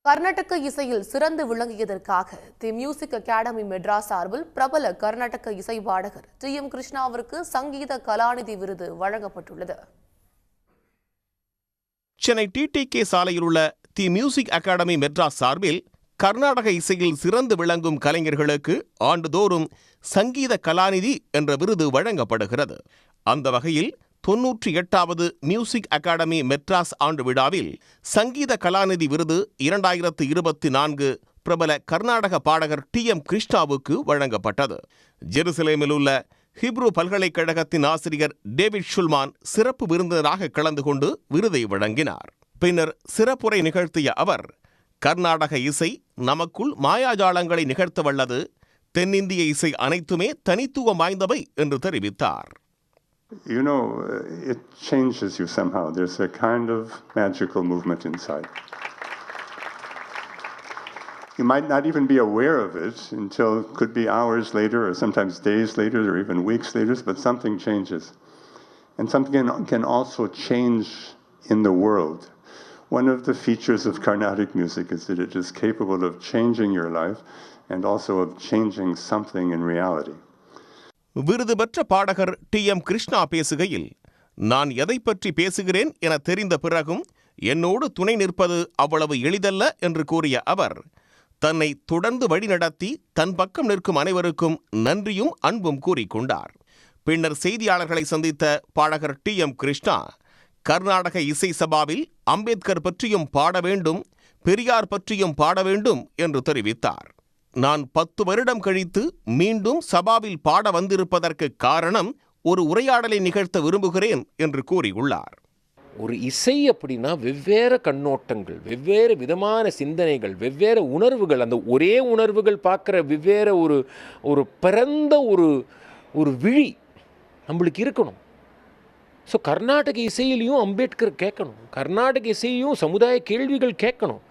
கர்நாடக இசையில் சிறந்து விளங்கியதற்காக the music academy Madras சார்பில் பிரபல கர்நாடக இசை பாடகர் டி.எம். கிருஷ்ணாவிற்கு சங்கீத கலாநிதி விருது வழங்கப்பட்டுள்ளது. சென்னை டிடிகே சாலையில் உள்ள தி மியூசிக் அகாடமி மெட்ராஸ் சார்பில் கர்நாடக இசையில் சிறந்து விளங்கும் கலைஞர்களுக்கு ஆண்டுதோறும் சங்கீத கலாநிதி என்ற விருது வழங்கப்படுகிறது. அந்த வகையில் 98வது மியூசிக் அகாடமி மெட்ராஸ் ஆண்டு விழாவில் சங்கீத கலாநிதி விருது 2024 பிரபல கர்நாடக பாடகர் டி.எம். கிருஷ்ணாவுக்கு வழங்கப்பட்டது. ஜெருசலேமில் உள்ள ஹிப்ரு பல்கலைக்கழகத்தின் ஆசிரியர் டேவிட் ஷுல்மான் சிறப்பு விருந்தினராக கலந்து கொண்டு விருதை வழங்கினார். பின்னர் சிறப்புரை நிகழ்த்திய அவர், கர்நாடக இசை நமக்குள் மாயாஜாலங்களை நிகழ்த்த வல்லது, தென்னிந்திய இசை அனைத்துமே தனித்துவம் வாய்ந்தவை என்று தெரிவித்தார். You know, it changes you somehow. There's a kind of magical movement inside. You might not even be aware of it until it could be hours later or sometimes days later or even weeks later, but something changes. And something can also change in the world. One of the features of Carnatic music is that it is capable of changing your life and also of changing something in reality. விருது பெற்ற பாடகர் TM. Krishna பேசுகையில், நான் எதை பற்றி பேசுகிறேன் என தெரிந்த பிறகும் என்னோடு துணை நிற்பது அவ்வளவு எளிதல்ல என்று கூறிய அவர், தன்னை தொடர்ந்து வழிநடத்தி தன் பக்கம் நிற்கும் அனைவருக்கும் நன்றியும் அன்பும் கூறிக்கொண்டார். பின்னர் செய்தியாளர்களை சந்தித்த பாடகர் டி.எம். கிருஷ்ணா, கர்நாடக இசை சபாவில் அம்பேத்கர் பற்றியும் பாட வேண்டும், பெரியார் பற்றியும் பாட வேண்டும் என்று தெரிவித்தார். நான் 10 வருடம் கழித்து மீண்டும் சபாவில் பாட வந்திருப்பதற்கு காரணம் ஒரு உரையாடலை நிகழ்த்த விரும்புகிறேன் என்று கூறியுள்ளார். ஒரு இசை அப்படின்னா வெவ்வேறு கண்ணோட்டங்கள், வெவ்வேறு விதமான சிந்தனைகள், வெவ்வேறு உணர்வுகள், அந்த ஒரே உணர்வுகள் பார்க்குற வெவ்வேறு ஒரு பிறந்த ஒரு விழி நம்மளுக்கு இருக்கணும். ஸோ கர்நாடக இசையிலையும் அம்பேத்கர் கேட்கணும், கர்நாடக இசையிலையும் சமுதாய கேள்விகள் கேட்கணும்.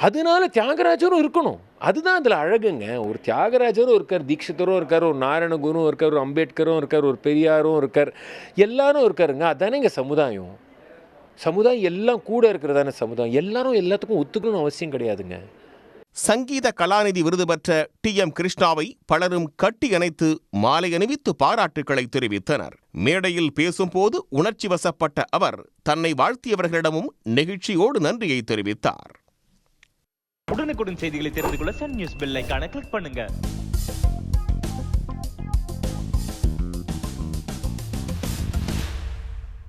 அதனால தியாகராஜரும் இருக்கணும். அதுதான் அதில் அழகுங்க. ஒரு தியாகராஜரும் இருக்கார், தீட்சிதரும் இருக்கார், ஒரு நாராயணகுரும் இருக்கார், ஒரு அம்பேத்கரும் இருக்கார், ஒரு பெரியாரும் இருக்கார், எல்லாரும் இருக்காருங்க. அதானேங்க சமுதாயம். சமுதாயம் எல்லாம் கூட இருக்கிறதான சமுதாயம். எல்லாரும் எல்லாத்துக்கும் ஒத்துக்கணும்னு அவசியம் கிடையாதுங்க. சங்கீத கலாநிதி விருது பெற்ற டி.எம். கிருஷ்ணாவை பலரும் கட்டி அணைத்து மாலை அணிவித்து பாராட்டுக்களை தெரிவித்தனர். மேடையில் பேசும்போது உணர்ச்சி வசப்பட்ட அவர் தன்னை வாழ்த்தியவர்களிடமும் நெகிழ்ச்சியோடு நன்றியை தெரிவித்தார். உடனுக்குடன் செய்திகளை தெரிந்து கொள்ள சன் நியூஸ் பெல் ஐகானை கிளிக் பண்ணுங்க.